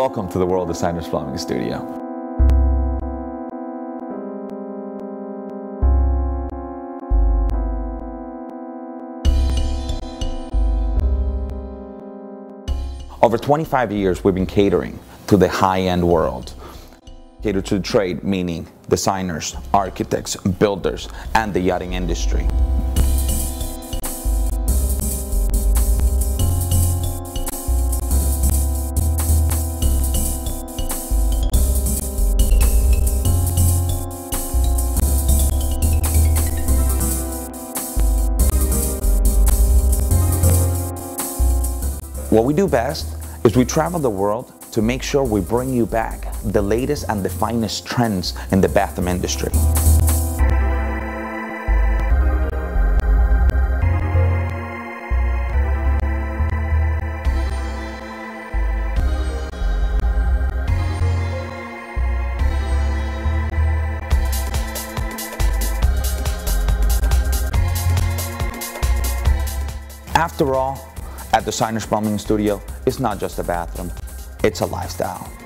Welcome to the World Designers Plumbing Studio. Over 25 years we've been catering to the high-end world. Cater to the trade, meaning designers, architects, builders, and the yachting industry. What we do best is we travel the world to make sure we bring you back the latest and the finest trends in the bathroom industry. After all, at Designers Plumbing Studio, it's not just a bathroom, it's a lifestyle.